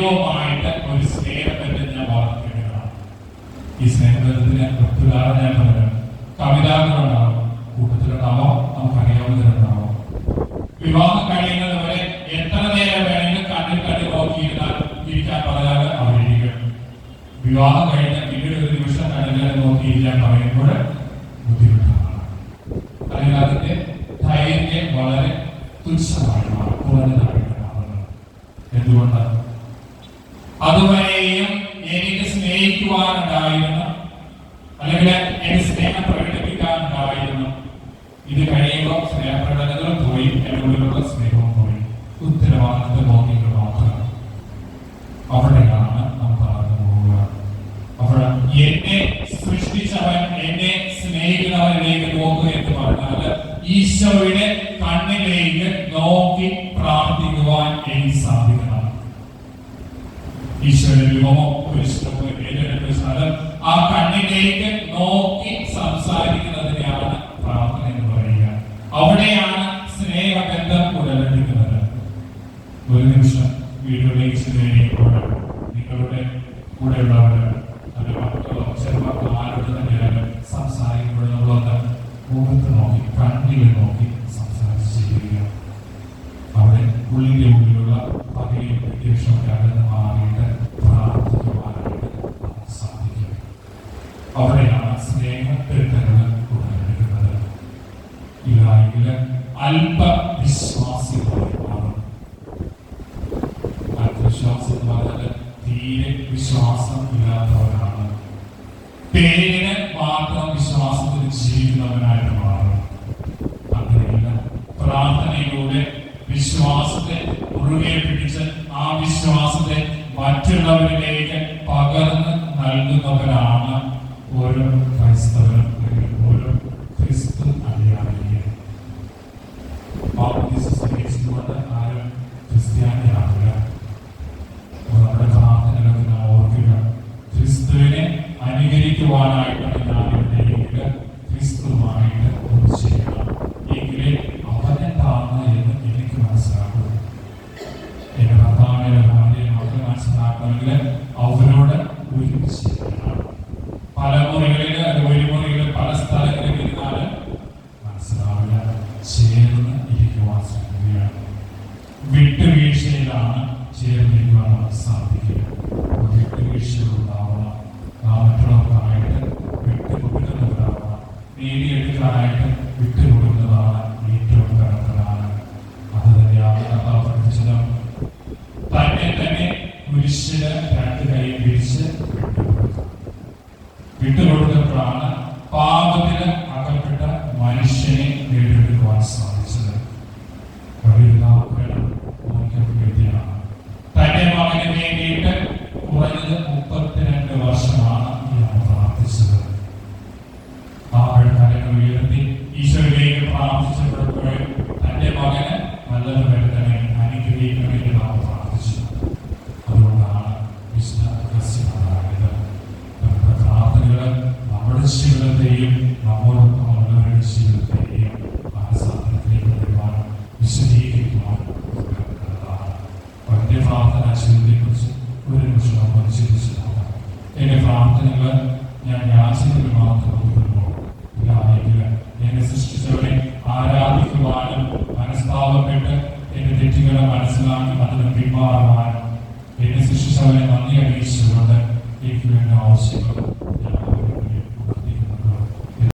ദൈവവുമായിട്ട് ഒരു സ്നേഹബന്ധം ഞാൻ വളർത്തിയെടുക്കണം. ഈ സ്നേഹബന്ധത്തിന് ഒത്തുകാരം ഞാൻ പറയാം. കവിതാക്കളുണ്ടാവും, കൂട്ടത്തിലുണ്ടാവാം, നമുക്കറിയാവുന്നവരുണ്ടാവാം. വിവാഹം കഴിയുന്നവരെ എത്ര നേരം വേണമെങ്കിലും കണ്ണിൽ നോക്കിയിരുന്നാൽ ഇരിക്കാൻ പറഞ്ഞാൽ അവരിരിക്കും. വിവാഹം കഴിഞ്ഞ പിന്നീട് ഒരു നിമിഷം കണ്ണിൽ നോക്കിയിരിക്കാൻ പറയുമ്പോൾ ബുദ്ധിമുട്ടാണ്. അല്ലെങ്കിൽ അതിന്റെ ധൈര്യം വളരെ തുച്ഛമായി മാറും, കുറഞ്ഞതായിട്ട് മാറുന്നത്. എന്തുകൊണ്ട്? അതുവരെയും എനിക്ക് സ്നേഹിക്കുവാനുണ്ടായിരുന്നു, അല്ലെങ്കിൽ എനിക്ക് സ്നേഹം പ്രകടിപ്പിക്കാനുണ്ടായിരുന്നു. ഇത് കഴിയുമ്പോൾ സ്നേഹപ്രകടനങ്ങളും പോയി, എന്നോടുള്ള സ്നേഹവും പോയി. ഉത്തരവാദിത്ത ബോധ്യങ്ങൾ മാത്രം. അവിടെയാണ് നാം പറഞ്ഞു പോവുക. അവിടെ എന്നെ സൃഷ്ടിച്ചവൻ എന്നെ സ്നേഹിക്കുന്നവനിലേക്ക് നോക്കുക എന്ന് പറഞ്ഞാൽ ഈശോയുടെ കണ്ണിലേക്ക് നോക്കി പ്രാർത്ഥിക്കുവാൻ എനിക്ക് സാധിക്കണം. ഈശോയുടെ രൂപമോ കുരിശിലോ ഏറ്റെടുത്താൽ ആ കണ്ണിലേക്ക് നോക്കി സംസാരിക്കുന്നതിനെയാണ് പ്രാർത്ഥന എന്ന് പറയുക. അവിടെയാണ് സ്നേഹബന്ധം ഉടലെടുക്കുന്നത്. ഒരു നിമിഷം വീഡിയോയിലേക്ക് ചെല്ലുമ്പോൾ നിങ്ങളുടെ കൂടെയുള്ളവര് നല്ല മക്കളോ ചെറുമക്കളോ ആരോട് തന്നെയാലും സംസാരിക്കുമ്പോൾ നമ്മളൊന്ന് മുഖത്ത് നോക്കി കണ്ണിൽ നോക്കി സംസാരിച്ച് ചെയ്യുക. അവിടെ ഉള്ളിന്റെ ഉള്ളിലുള്ള പകയും വിദ്വേഷമൊക്കെ അകന്ന് മാറിയിട്ട് പ്രാർത്ഥിക്കുവാനായിട്ട് നമുക്ക് സാധിക്കും. അവിടെയാണ് സ്നേഹപ്പെരുത്തങ്ങൾ ഉടലെടുക്കുന്നത്. ഇല്ലെങ്കിൽ അല്പവിശ്വാസികളായി മാറും. അല്പവിശ്വാസം എന്ന് പറഞ്ഞാൽ തീരെ വിശ്വാസം ഇല്ലാത്തവരാണ്. പേരിന് മാത്രം വിശ്വാസത്തിൽ ജീവിക്കുന്നവനായിട്ട് മാറും. അങ്ങനെയല്ല, പ്രാർത്ഥനയിലൂടെ വിശ്വാസത്തെ മുറുകെ പിടിച്ച് ആ വിശ്വാസത്തെ മറ്റുള്ളവരിലേക്ക് പകർന്ന് നൽകുന്നവരാണ് ഓരോ ക്രൈസ്തവരും, ഓരോ ക്രിസ്തു അനുയായികളും. സ്വീകരിച്ചുകൊണ്ട് ആരും ക്രിസ്ത്യാനിയാവില്ല. നമ്മുടെ പ്രാർത്ഥനകളൊക്കെ നാം ഓർക്കുക. ക്രിസ്തുവിനെ അനുകരിക്കുവാനായിട്ടാണ് ഞാനിവിടെയെങ്കിൽ ക്രിസ്തുവുമായിട്ട് ഒന്ന് ചെയ്യണം. എങ്കിലേ അവനെന്താണ് എന്ന് എനിക്ക് മനസ്സിലാക്കും. എന്റെ ഭർത്താവിന്റെ ഭാര്യ മക്കൾ മനസ്സിലാക്കണമെങ്കിൽ അവരോട് ഒരുമിച്ച് ചെയ്യണം. പല മുറികളിൽ ഒരു മുറികളിൽ പല സ്ഥലങ്ങളിൽ ഇരുന്നാൽ മനസ്സിലാവില്ല. ചേർന്ന് ഇരിക്കുവാൻ ശ്രമിക്കുകയാണ്. വിട്ടുവീഴ്ചയിലാണ് ചേർന്നിരിക്കുവാൻ നമുക്ക് സാധിക്കുക. വിട്ടുവീഴ്ചകളുണ്ടാവണം. നാം മറ്റുള്ളവർക്കായിട്ട് വിട്ടുകൊടുക്കുന്നവരാവണം. നേടിയെടുക്കാനായിട്ട് വിട്ടുകൊടുക്കുന്നതാണ് ഏറ്റവും കടത്തലാണ്. അത് തന്നെയാണ് കർത്താവ് പഠിപ്പിച്ചത്. തന്നെ കുരിശിന് രണ്ട് കൈ പിടിച്ച് വിട്ടുകൊടുത്തപ്പോഴാണ് പാപത്തിന് അകപ്പെട്ട മനുഷ്യനെ നേടിയെടുക്കുവാൻ സാധിച്ചത്. വേണ്ടിയാണ് തന്റെ മകന് വേണ്ടിയിട്ട് കുറഞ്ഞത് 32 വർഷമാണ് ഞാൻ പ്രാർത്ഥിച്ചത്. ആ കരങ്ങൾ ഉയർത്തി ഈശോയിലേക്ക് പ്രാർത്ഥിച്ചപ്പോഴേ തന്റെ മകന് നല്ലത് വരുത്തണേ, അനുഗ്രഹിക്കണമെന്ന് നാം പ്രാർത്ഥിച്ചു. അതുകൊണ്ടാണ് വിശുദ്ധ രഹസ്യമായത്. നമ്മുടെ പ്രാർത്ഥനകൾ നമ്മുടെ ജീവിതത്തെയും നമ്മോടൊപ്പം ഉള്ളവരുടെ ജീവിതത്തെയും മനസ്സാന്തരത്തിലേക്ക് വരുവാനും വിശദീകരിക്കുവാനും എന്റെ പ്രാർത്ഥന ജീവിതത്തെക്കുറിച്ച് ഒരു നിമിഷം നമ്മൾ ചിന്തിച്ചു നോക്കാം. എന്റെ പ്രാർത്ഥനകൾ ഞാൻ യാചനകൾ മാത്രം ഒതുക്കുമ്പോൾ എന്നെ സൃഷ്ടിച്ചവരെ ആരാധിക്കുവാനും മനസ്താപപ്പെട്ട് എന്റെ തെറ്റുകളെ മനസ്സിലാക്കി അതിന് പിന്മാറുവാനും എന്നെ സൃഷ്ടിച്ചവരെ നന്ദി അറിയിച്ചുകൊണ്ട് എനിക്ക് വേണ്ട ആവശ്യങ്ങളും